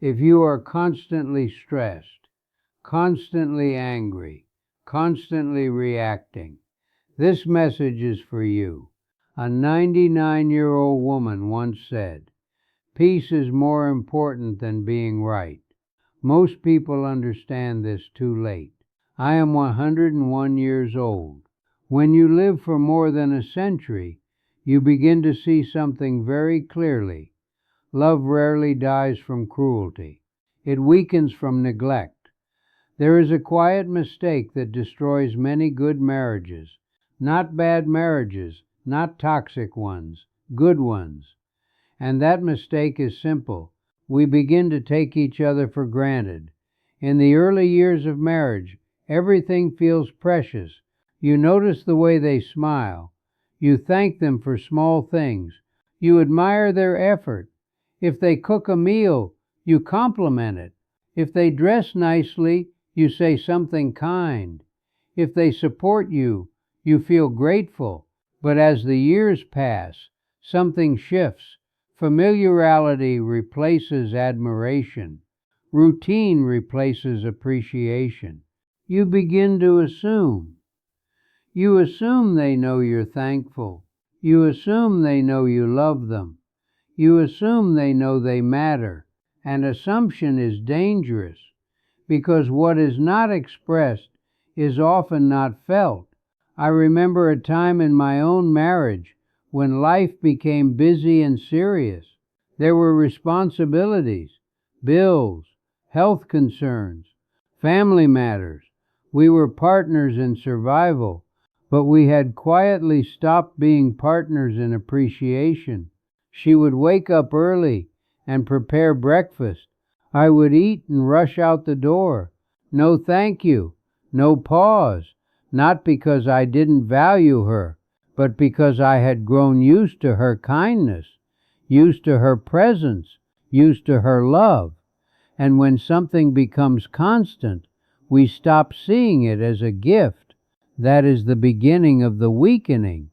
If you are constantly stressed, constantly angry, constantly reacting, this message is for you. A 99-year-old woman once said, "Peace is more important than being right." Most people understand this too late. I am 101 years old. When you live for more than a century, you begin to see something very clearly. Love rarely dies from cruelty. It weakens from neglect. There is a quiet mistake that destroys many good marriages. Not bad marriages, not toxic ones, good ones. And that mistake is simple. We begin to take each other for granted. In the early years of marriage, everything feels precious. You notice the way they smile. You thank them for small things. You admire their effort. If they cook a meal, you compliment it. If they dress nicely, you say something kind. If they support you, you feel grateful. But as the years pass, something shifts. Familiarity replaces admiration. Routine replaces appreciation. You begin to assume. You assume they know you're thankful. You assume they know you love them. You assume they know they matter. And assumption is dangerous because what is not expressed is often not felt. I remember a time in my own marriage when life became busy and serious. There were responsibilities, bills, health concerns, family matters. We were partners in survival, but we had quietly stopped being partners in appreciation. She would wake up early and prepare breakfast. I would eat and rush out the door. No thank you, no pause, not because I didn't value her, but because I had grown used to her kindness, used to her presence, used to her love. And when something becomes constant, we stop seeing it as a gift. That is the beginning of the weakening.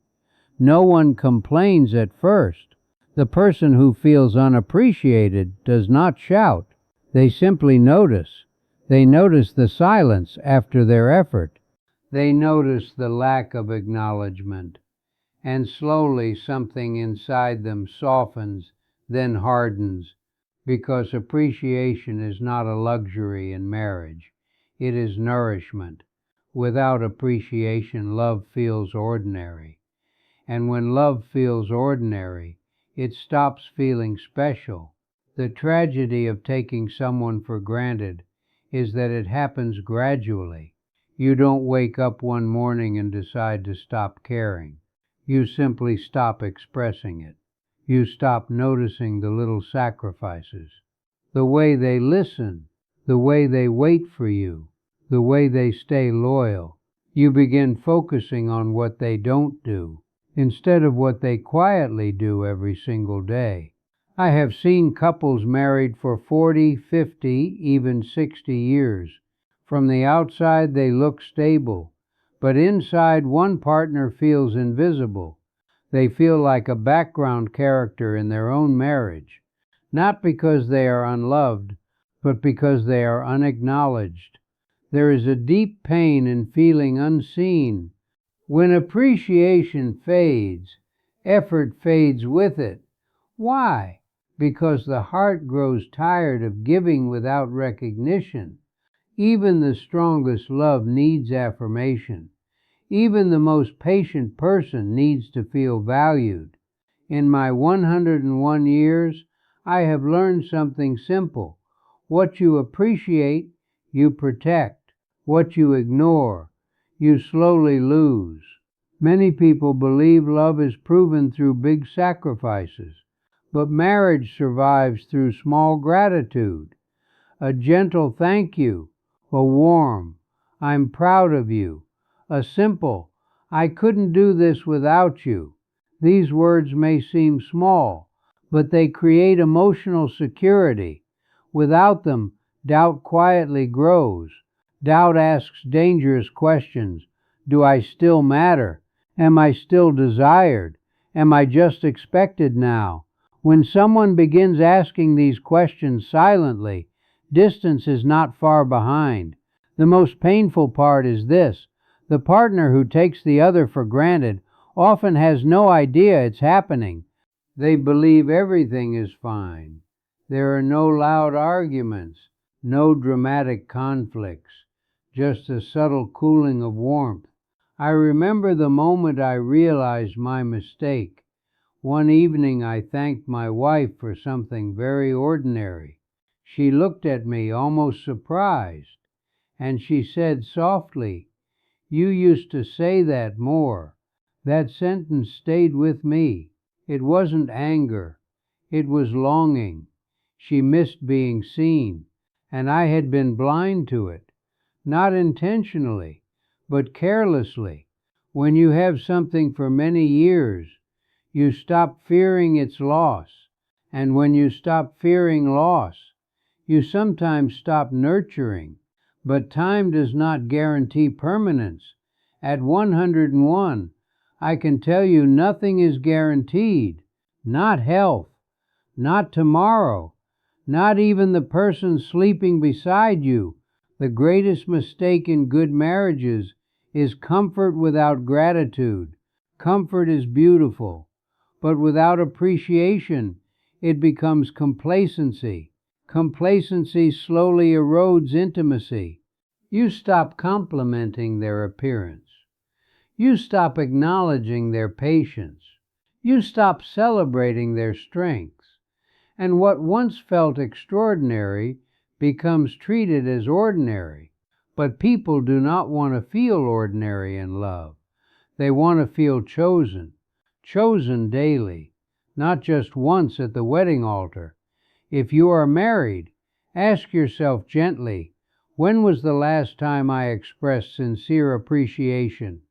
No one complains at first. The person who feels unappreciated does not shout. They simply notice. They notice the silence after their effort. They notice the lack of acknowledgement. And slowly something inside them softens, then hardens, because appreciation is not a luxury in marriage. It is nourishment. Without appreciation, love feels ordinary. And when love feels ordinary, it stops feeling special. The tragedy of taking someone for granted is that it happens gradually. You don't wake up one morning and decide to stop caring. You simply stop expressing it. You stop noticing the little sacrifices, the way they listen, the way they wait for you, the way they stay loyal. You begin focusing on what they don't do instead of what they quietly do every single day. I have seen couples married for 40, 50, even 60 years. From the outside they look stable, but inside one partner feels invisible. They feel like a background character in their own marriage, not because they are unloved, but because they are unacknowledged. There is a deep pain in feeling unseen. When appreciation fades, effort fades with it. Why? Because the heart grows tired of giving without recognition. Even the strongest love needs affirmation. Even the most patient person needs to feel valued. In my 101 years, I have learned something simple. What you appreciate, you protect. What you ignore, you slowly lose. Many people believe love is proven through big sacrifices, but marriage survives through small gratitude. A gentle thank you, a warm, "I'm proud of you," a simple, "I couldn't do this without you." These words may seem small, but they create emotional security. Without them, doubt quietly grows. Doubt asks dangerous questions. Do I still matter? Am I still desired? Am I just expected now? When someone begins asking these questions silently, distance is not far behind. The most painful part is this: the partner who takes the other for granted often has no idea it's happening. They believe everything is fine. There are no loud arguments, no dramatic conflicts, just a subtle cooling of warmth. I remember the moment I realized my mistake. One evening I thanked my wife for something very ordinary. She looked at me almost surprised, and she said softly, "You used to say that more." That sentence stayed with me. It wasn't anger, it was longing. She missed being seen, and I had been blind to it. Not intentionally, but carelessly. When you have something for many years, you stop fearing its loss. And when you stop fearing loss, you sometimes stop nurturing. But time does not guarantee permanence. At 101, I can tell you nothing is guaranteed. Not health, not tomorrow, not even the person sleeping beside you. The greatest mistake in good marriages is comfort without gratitude. Comfort is beautiful, but without appreciation, it becomes complacency. Complacency slowly erodes intimacy. You stop complimenting their appearance. You stop acknowledging their patience. You stop celebrating their strengths. And what once felt extraordinary becomes treated as ordinary. But people do not want to feel ordinary in love. They want to feel chosen, chosen daily, not just once at the wedding altar. If you are married, ask yourself gently, when was the last time I expressed sincere appreciation?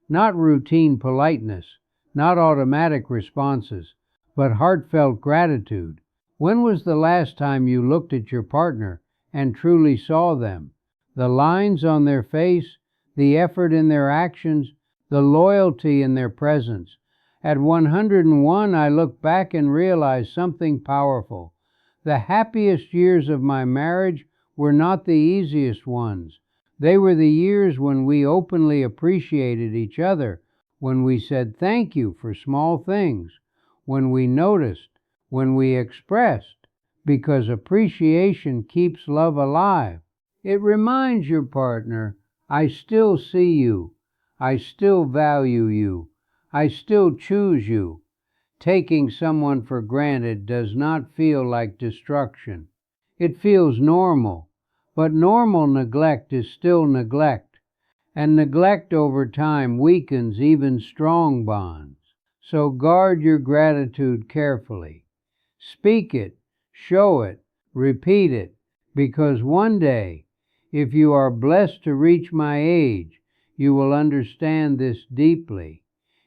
Not routine politeness, not automatic responses, but heartfelt gratitude. When was the last time you looked at your partner and truly saw them? The lines on their face, the effort in their actions, the loyalty in their presence. At 101, I look back and realize something powerful. The happiest years of my marriage were not the easiest ones. They were the years when we openly appreciated each other, when we said thank you for small things, when we noticed, when we expressed, because appreciation keeps love alive. It reminds your partner, I still see you, I still value you, I still choose you. Taking someone for granted does not feel like destruction. It feels normal. But normal neglect is still neglect, and neglect over time weakens even strong bonds. So guard your gratitude carefully. Speak it, show it, repeat it, because one day, if you are blessed to reach my age, you will understand this deeply.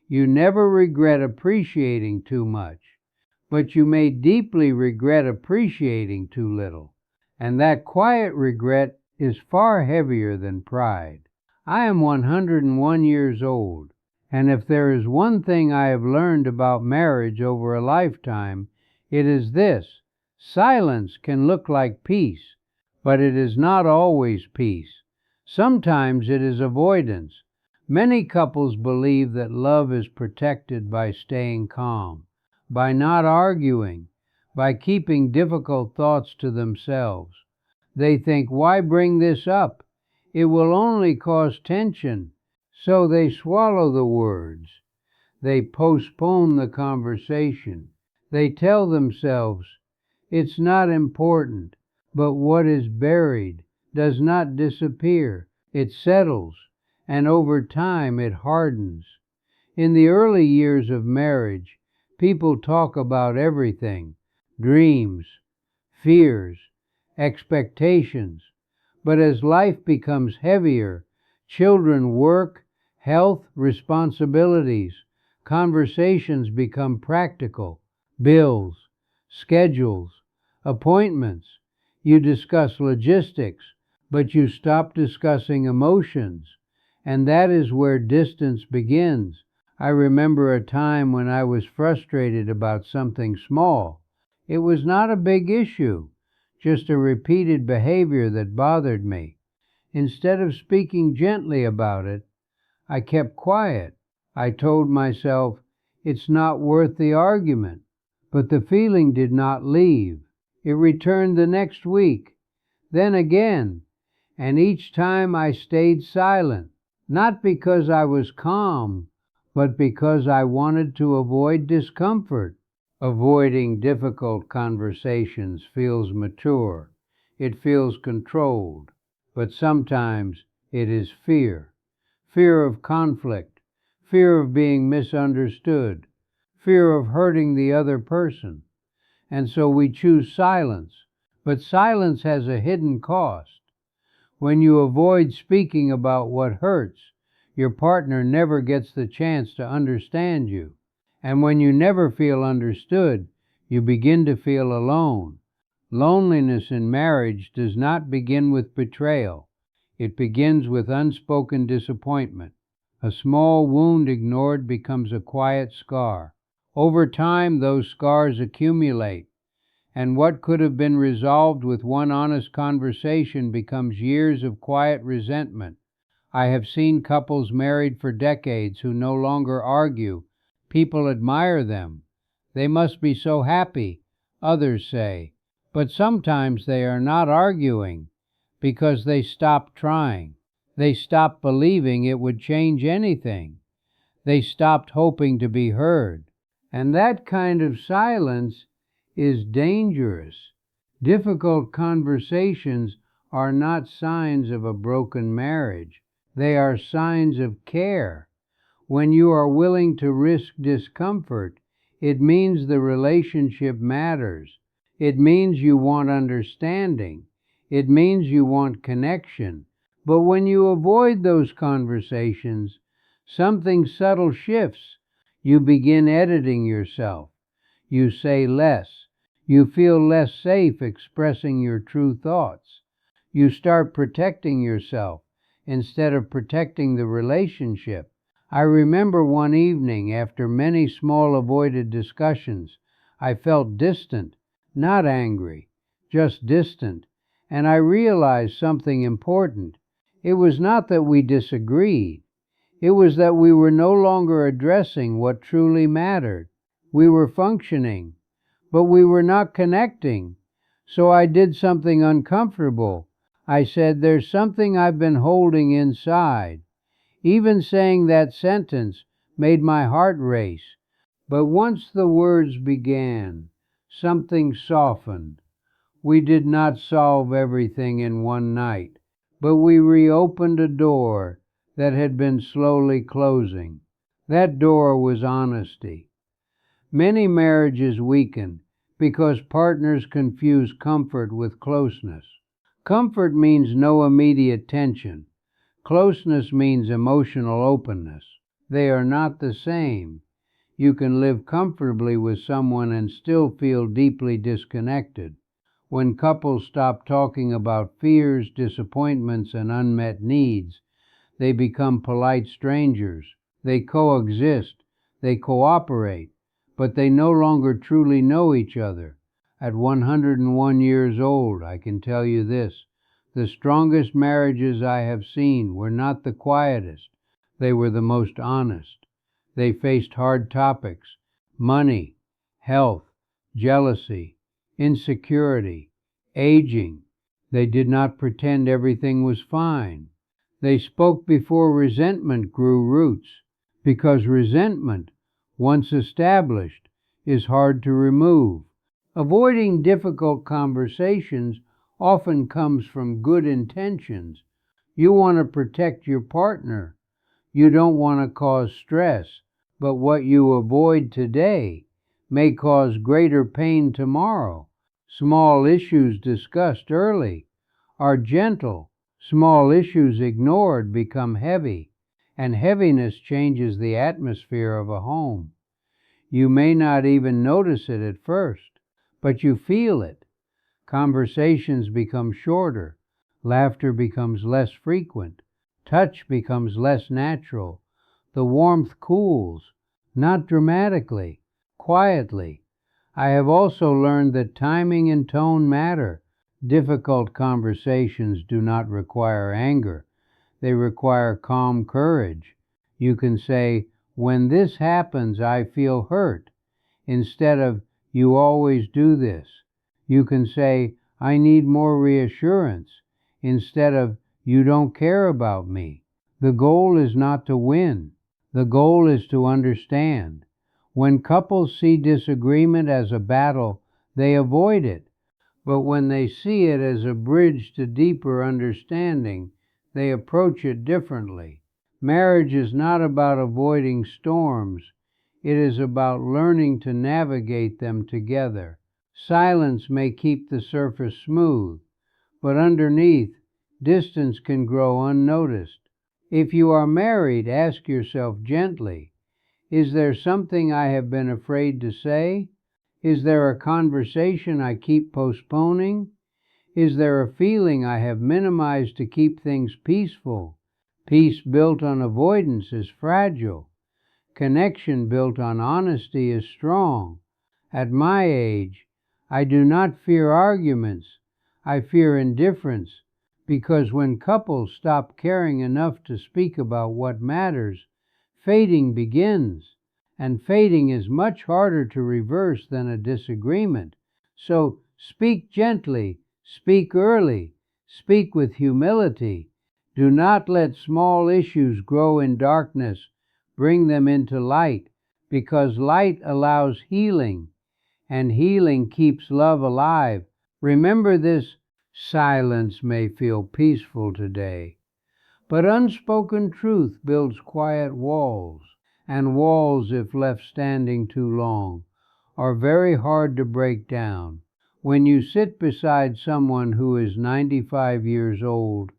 You never regret appreciating too much, but you may deeply regret appreciating too little. And that quiet regret is far heavier than pride. I am 101 years old, and if there is one thing I have learned about marriage over a lifetime, it is this: silence can look like peace, but it is not always peace. Sometimes it is avoidance. Many couples believe that love is protected by staying calm, by not arguing, by keeping difficult thoughts to themselves. They think, why bring this up? It will only cause tension. So they swallow the words. They postpone the conversation. They tell themselves, it's not important. But what is buried does not disappear. It settles, and over time it hardens. In the early years of marriage, people talk about everything: dreams, fears, expectations. But as life becomes heavier, children, work, health, responsibilities, conversations become practical: bills, schedules, appointments. You discuss logistics, but you stop discussing emotions. And that is where distance begins. I remember a time when I was frustrated about something small. It was not a big issue, just a repeated behavior that bothered me. Instead of speaking gently about it, I kept quiet. I told myself, it's not worth the argument. But the feeling did not leave. It returned the next week, then again, and each time I stayed silent, not because I was calm, but because I wanted to avoid discomfort. Avoiding difficult conversations feels mature. It feels controlled. But sometimes it is fear. Fear of conflict. Fear of being misunderstood. Fear of hurting the other person. And so we choose silence. But silence has a hidden cost. When you avoid speaking about what hurts, your partner never gets the chance to understand you. And when you never feel understood, you begin to feel alone. Loneliness in marriage does not begin with betrayal. It begins with unspoken disappointment. A small wound ignored becomes a quiet scar. Over time, those scars accumulate, and what could have been resolved with one honest conversation becomes years of quiet resentment. I have seen couples married for decades who no longer argue. People admire them. They must be so happy, others say. But sometimes they are not arguing because they stopped trying. They stopped believing it would change anything. They stopped hoping to be heard. And that kind of silence is dangerous. Difficult conversations are not signs of a broken marriage. They are signs of care. When you are willing to risk discomfort, it means the relationship matters. It means you want understanding. It means you want connection. But when you avoid those conversations, something subtle shifts. You begin editing yourself. You say less. You feel less safe expressing your true thoughts. You start protecting yourself instead of protecting the relationship. I remember one evening, after many small avoided discussions, I felt distant, not angry, just distant, and I realized something important. It was not that we disagreed. It was that we were no longer addressing what truly mattered. We were functioning, but we were not connecting. So I did something uncomfortable. I said, there's something I've been holding inside. Even saying that sentence made my heart race. But once the words began, something softened. We did not solve everything in one night, but we reopened a door that had been slowly closing. That door was honesty. Many marriages weaken because partners confuse comfort with closeness. Comfort means no immediate tension. Closeness means emotional openness. They are not the same. You can live comfortably with someone and still feel deeply disconnected. When couples stop talking about fears, disappointments, and unmet needs, they become polite strangers. They coexist. They cooperate. But they no longer truly know each other. At 101 years old, I can tell you this. The strongest marriages I have seen were not the quietest. They were the most honest. They faced hard topics: money, health, jealousy, insecurity, aging. They did not pretend everything was fine. They spoke before resentment grew roots, because resentment, once established, is hard to remove. Avoiding difficult conversations often comes from good intentions. You want to protect your partner. You don't want to cause stress, but what you avoid today may cause greater pain tomorrow. Small issues discussed early are gentle. Small issues ignored become heavy, and heaviness changes the atmosphere of a home. You may not even notice it at first, but you feel it. Conversations become shorter. Laughter becomes less frequent. Touch becomes less natural. The warmth cools, not dramatically, quietly. I have also learned that timing and tone matter. Difficult conversations do not require anger. They require calm courage. You can say, "When this happens, I feel hurt," instead of, "You always do this." You can say, "I need more reassurance," instead of, "You don't care about me." The goal is not to win. The goal is to understand. When couples see disagreement as a battle, they avoid it. But when they see it as a bridge to deeper understanding, they approach it differently. Marriage is not about avoiding storms. It is about learning to navigate them together. Silence may keep the surface smooth, but underneath, distance can grow unnoticed. If you are married, ask yourself gently, is there something I have been afraid to say? Is there a conversation I keep postponing? Is there a feeling I have minimized to keep things peaceful? Peace built on avoidance is fragile. Connection built on honesty is strong. At my age, I do not fear arguments. I fear indifference, because when couples stop caring enough to speak about what matters, fading begins. And fading is much harder to reverse than a disagreement. So speak gently, speak early, speak with humility. Do not let small issues grow in darkness. Bring them into light, because light allows healing, and healing keeps love alive. Remember this: silence may feel peaceful today, but unspoken truth builds quiet walls, and walls, if left standing too long, are very hard to break down. When you sit beside someone who is 95 years old,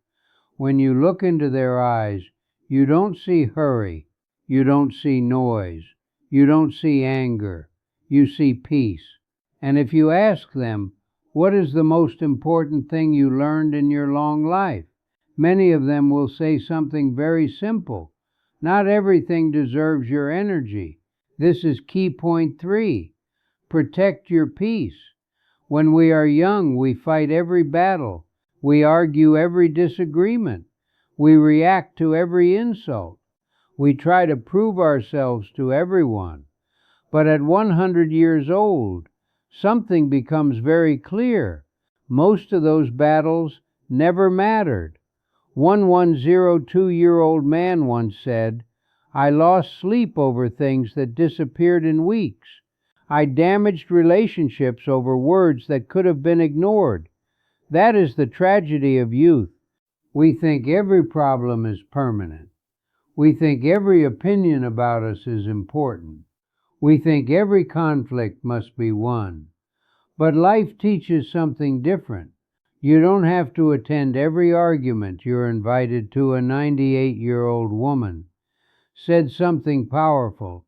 when you look into their eyes, you don't see hurry, you don't see noise, you don't see anger, you see peace. And if you ask them, what is the most important thing you learned in your long life? Many of them will say something very simple. Not everything deserves your energy. This is key point 3. Protect your peace. When we are young, we fight every battle. We argue every disagreement. We react to every insult. We try to prove ourselves to everyone. But at 100 years old, something becomes very clear. Most of those battles never mattered. One 102-year-old man once said, "I lost sleep over things that disappeared in weeks. I damaged relationships over words that could have been ignored." That is the tragedy of youth. We think every problem is permanent. We think every opinion about us is important. We think every conflict must be won. But life teaches something different. You don't have to attend every argument you're invited to. A 98-year-old woman said something powerful.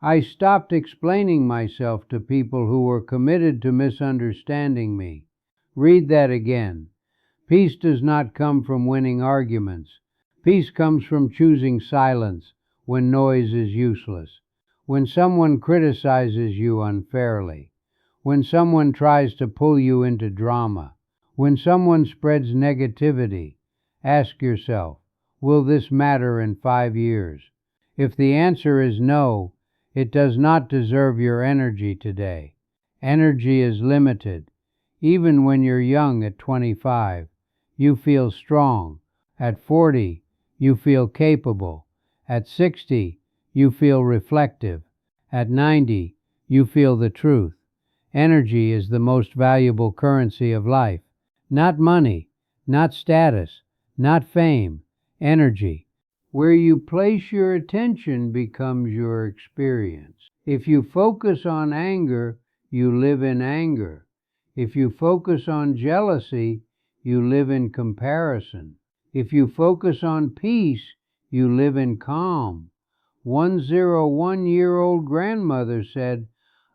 "I stopped explaining myself to people who were committed to misunderstanding me." Read that again. Peace does not come from winning arguments. Peace comes from choosing silence when noise is useless. When someone criticizes you unfairly. When someone tries to pull you into drama. When someone spreads negativity. Ask yourself, will this matter in 5 years? If the answer is no, it does not deserve your energy today. Energy is limited. Even when you're young at 25, you feel strong. At 40, you feel capable. At 60, you feel reflective. At 90, you feel the truth. Energy is the most valuable currency of life. Not money, not status, not fame. Energy. Where you place your attention becomes your experience. If you focus on anger, you live in anger. If you focus on jealousy, you live in comparison. If you focus on peace, you live in calm. 101-year-old grandmother said,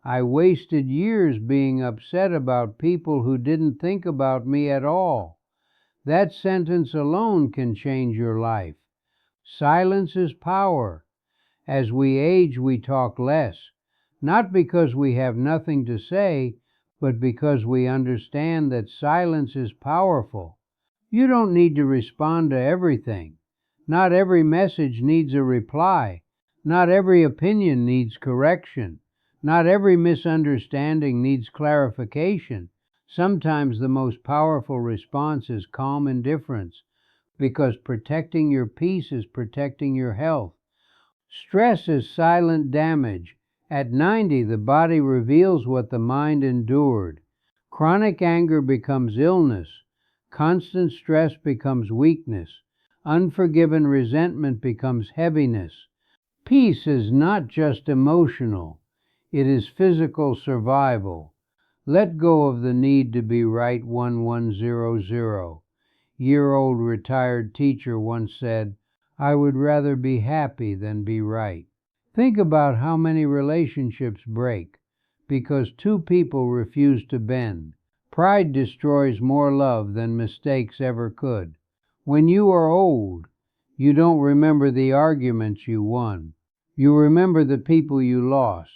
"I wasted years being upset about people who didn't think about me at all." That sentence alone can change your life. Silence is power. As we age, we talk less. not because we have nothing to say, but because we understand that silence is powerful. You don't need to respond to everything. Not every message needs a reply. Not every opinion needs correction. Not every misunderstanding needs clarification. Sometimes the most powerful response is calm indifference, because protecting your peace is protecting your health. Stress is silent damage. At 90, the body reveals what the mind endured. Chronic anger becomes illness. Constant stress becomes weakness. Unforgiven resentment becomes heaviness. Peace is not just emotional, it is physical survival. Let go of the need to be right 1100. Year-old retired teacher once said, "I would rather be happy than be right." Think about how many relationships break because two people refuse to bend. Pride destroys more love than mistakes ever could. When you are old, you don't remember the arguments you won. You remember the people you lost.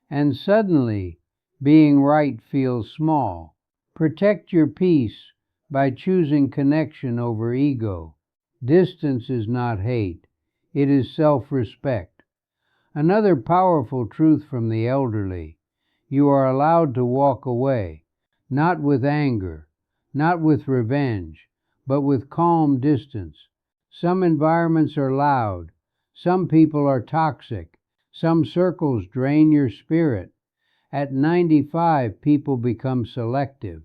And suddenly, being right feels small. Protect your peace by choosing connection over ego. Distance is not hate, it is self-respect. Another powerful truth from the elderly: you are allowed to walk away, not with anger, not with revenge, but with calm distance. Some environments are loud, some people are toxic, some circles drain your spirit. At 95, people become selective,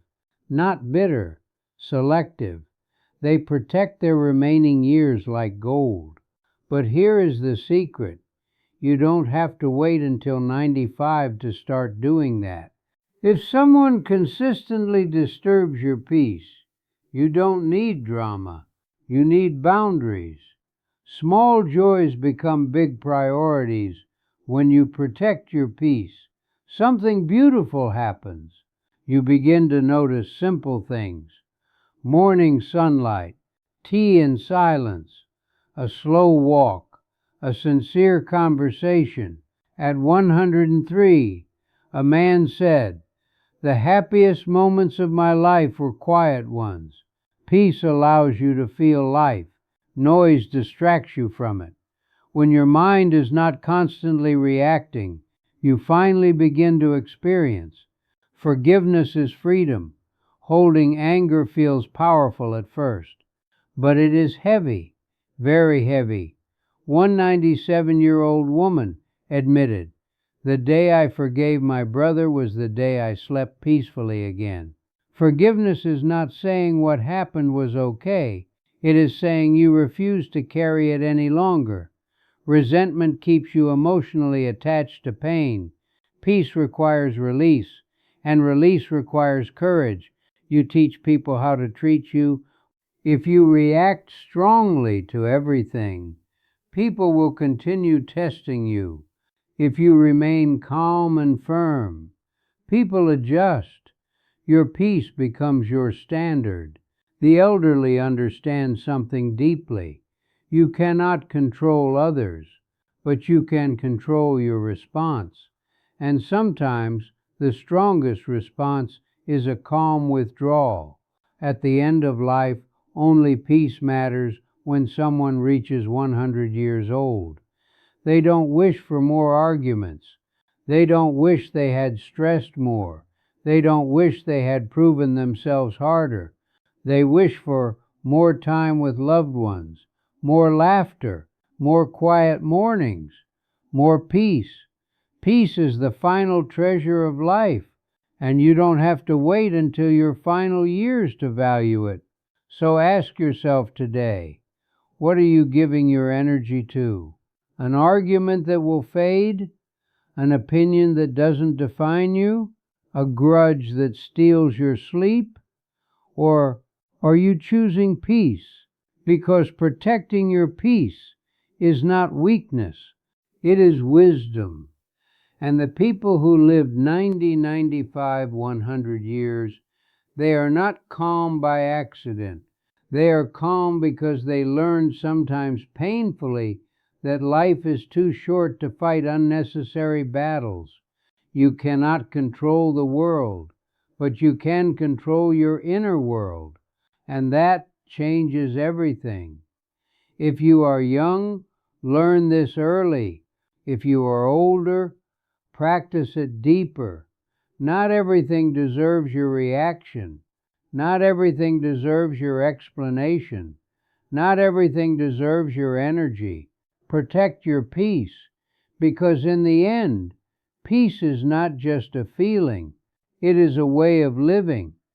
not bitter, selective. They protect their remaining years like gold. But here is the secret: you don't have to wait until 95 to start doing that. If someone consistently disturbs your peace, you don't need drama. You need boundaries. Small joys become big priorities when you protect your peace. Something beautiful happens. You begin to notice simple things: morning sunlight, tea in silence, a slow walk, a sincere conversation. At 103, a man said, "The happiest moments of my life were quiet ones." Peace allows you to feel life. Noise distracts you from it. When your mind is not constantly reacting, you finally begin to experience. Forgiveness is freedom. Holding anger feels powerful at first, but it is heavy, very heavy. One 97-year-old woman admitted, "The day I forgave my brother was the day I slept peacefully again." Forgiveness is not saying what happened was okay. It is saying you refuse to carry it any longer. Resentment keeps you emotionally attached to pain. Peace requires release, and release requires courage. You teach people how to treat you. If you react strongly to everything, people will continue testing you. If you remain calm and firm, people adjust. Your peace becomes your standard. The elderly understand something deeply. You cannot control others, but you can control your response. And sometimes the strongest response is a calm withdrawal. At the end of life, only peace matters when someone reaches 100 years old. They don't wish for more arguments. They don't wish they had stressed more. They don't wish they had proven themselves harder. They wish for more time with loved ones, more laughter, more quiet mornings, more peace. Peace is the final treasure of life, and you don't have to wait until your final years to value it. So ask yourself today, what are you giving your energy to? An argument that will fade? An opinion that doesn't define you? A grudge that steals your sleep? Or are you choosing peace? Because protecting your peace is not weakness, it is wisdom. And the people who lived 90, 95, 100 years, they are not calm by accident. They are calm because they learned, sometimes painfully, that life is too short to fight unnecessary battles. You cannot control the world, but you can control your inner world, and that changes everything. If you are young, learn this early. If you are older, practice it deeper. Not everything deserves your reaction. Not everything deserves your explanation. Not everything deserves your energy. Protect your peace, because in the end, peace is not just a feeling, it is a way of living.